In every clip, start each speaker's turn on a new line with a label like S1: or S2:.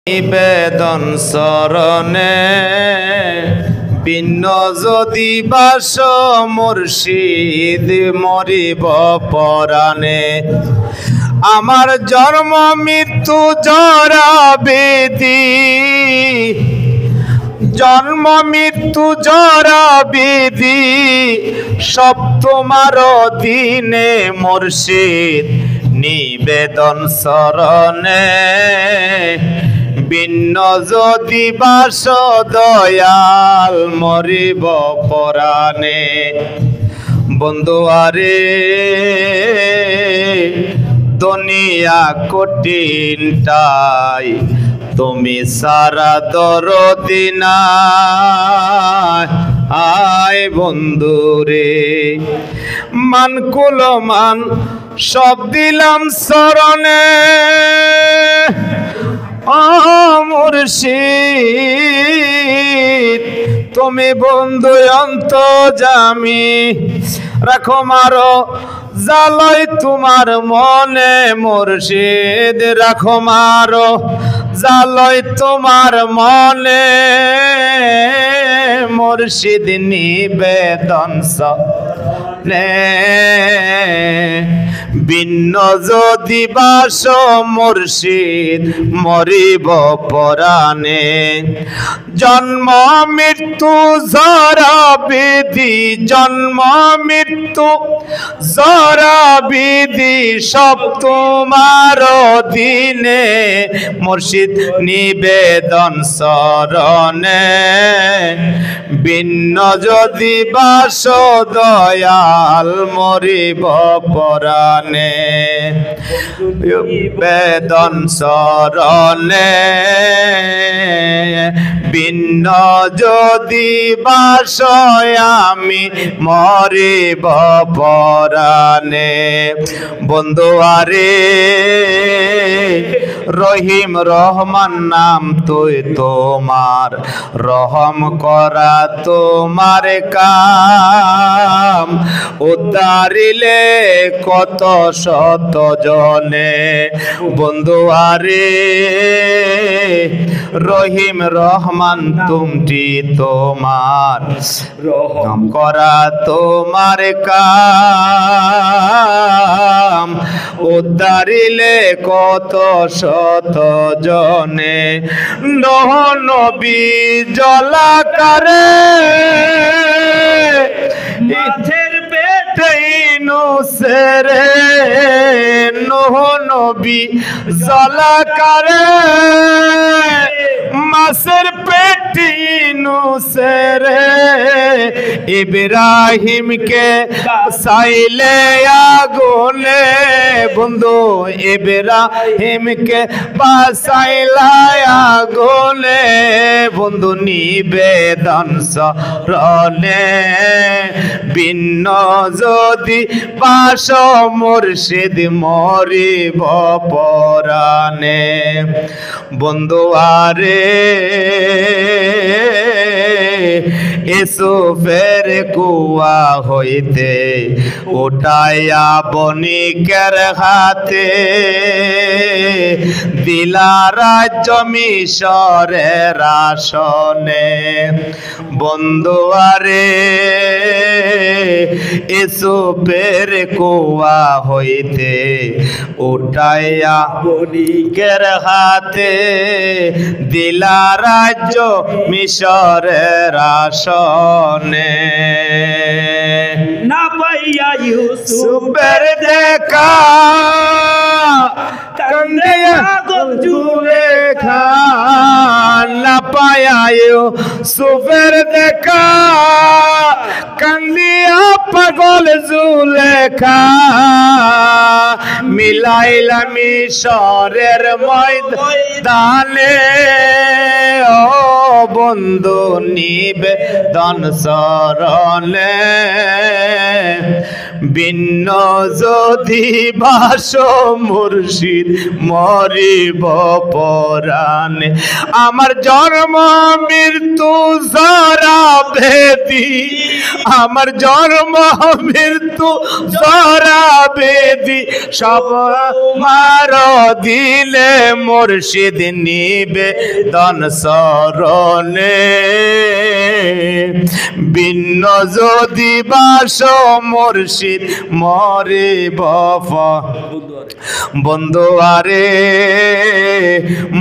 S1: নিবেদন শরণে ভিন্ন যদি বাস মুর্শিদ মরিব পরাণে। আমার জন্ম মৃত্যু জরা বেদি, জন্ম মৃত্যু জরা বেদি, সব তোমার দিনে মুর্শিদ নিবেদন শরণে ভিন্ন যদি বাস দয়াল মরিব পরাণে। বন্ধু আরে দুনিয়া কঠিনটাই তুমি সারা দরদি নাই। আয় বন্ধু রে মান কুলো মান সব দিলাম শরণে, ও মুর্শিদ তুমি বন্ধু অন্তর্যামী। রাখো মারো জালাই তোমার মনে মুর্শিদ, রাখো মারো জালাই তোমার মনে মুর্শিদ নিবেদন শরণে ভিন্ন যদি বাস মুর্শিদ মরিব পরাণে। জন্ম মৃত্যু জরা বিধি, জন্ম মৃত্যু জরা বিধি, সব তোমার দিনে মুর্শিদ নিবেদন শরণে ভিন্ন যদি বাস দয়াল মরিব পরাণে। নিবেদন শরণে ভিন্ন যদি বাস আমি মরিব পরাণে। বন্ধু আরে রহিম রহমান নাম তুই তোমার, রহম করা তোমার কাম, উদ্ধারিলে কত শত জনে। বন্ধু আরে রহিম রহমান তুমটি তোমার, রহম করা তোমার কাম, উদ্ধারিলে কত শত জনে। নহ নবী জলাকারে মাছের পেটে নুসরে, নহ নবী জলাকারে মাছের পেটি নুসরে। ইব্রাহিমকে সাইলে আগুনে, বন্ধু ইব্রাহিমকে বাসাইলা আগুনে, বন্ধু নিবেদন শরণে ভিন্ন যদি বাস মুর্শিদ মরিব পরাণে। বন্ধু আরে ইউসুফের কুয়া হইতে উঠাইয়া বণিকের হাতে দিলা রাজ্য মিশরের আসনে। বন্ধু আরে ইউসুফের কুয়া হইতে উঠাইয়া বণিকের হাতে দিলা রাজ্য মিশরের আসনে।
S2: না পাইয়া
S1: ইউসুফের দেখা কান্দে আগুন জুলেখা, না পাইয়া ইউসুফের দেখা কান্দিয়া পাগল জুলেখা। মিলাইলা মিশরের ময়দানে, ও বন্ধু নিবেদন শরণে ভিন্ন যদি বাস মুর্শিদ মরিব পরাণে আমার জন্ম মৃত্যু জরা বেদি আমার জন্ম মৃত্যু জরা বেদি সব মার দিলে মুর্শিদ নিবেদন শরণে ভিন্ন যদি বাস মুর্শিদ মরিব বন্ধু আরে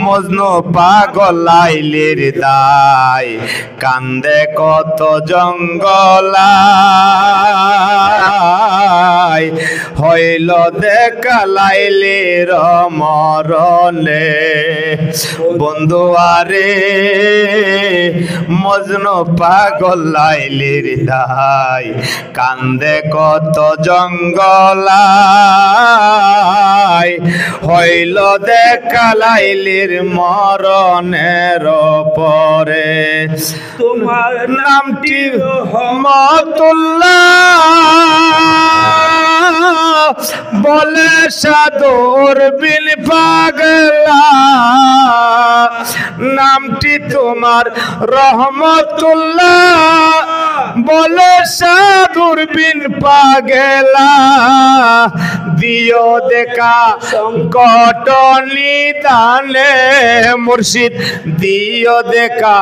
S1: মজনু পাগল লাইলের দায় কান্দে কত জঙ্গলায় হইল দেখা লাইলের মরণে বন্ধু আরে মজনু পাগল লাইলের দায় কান্দে কত জঙ্গলায় হইল দেখা লাইলির মরণের পরে তোমার নামটি রহমতুল্লাহ বলে সাদর বিন পাগলা নামটি তোমার রহমতুল্লাহ বলে সাদুর বিন পাগলা দিও দেখা সংকট নিদানে মুর্শিদ দিও দেখা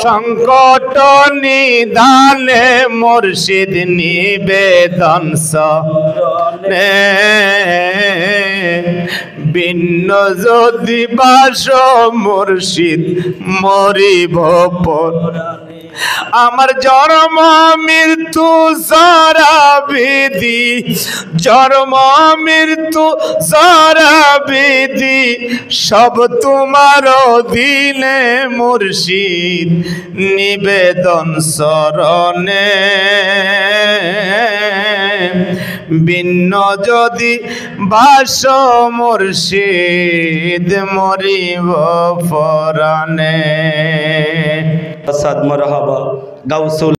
S1: সংকট নিদানে মুর্শিদ নিবেদন শরণে ভিন্ন যদি বাস মুর্শিদ মরিব পরাণে আমার জন্ম মৃত্যু জরা বিধি জন্ম মৃত্যু জরা বিধি সব তোমার অধীনে মুর্শিদ নিবেদন শরণে ভিন্ন যদি বাস মুর্শিদ মরিব পরাণে
S2: সাদ মারহাবা গাউসুল